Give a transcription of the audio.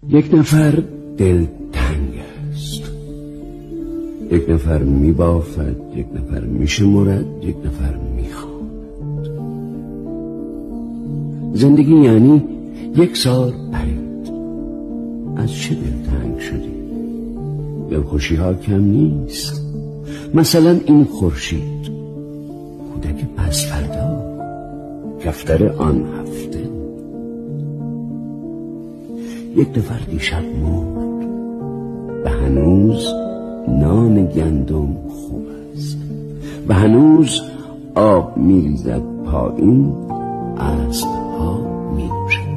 یک نفر دلتنگ است، یک نفر میبافد، یک نفر میشمرد، یک نفر میخواند. زندگی یعنی یک سال پرید. از چه دلتنگ شدی؟ دلخوشی ها کم نیست. مثلا این خورشید، کودک پس فردا، کفتر آن هفته. یک نفر دیشب مرد و هنوز نان گندم خوب است و هنوز آب میریزد پایین، اسبها می نوشند.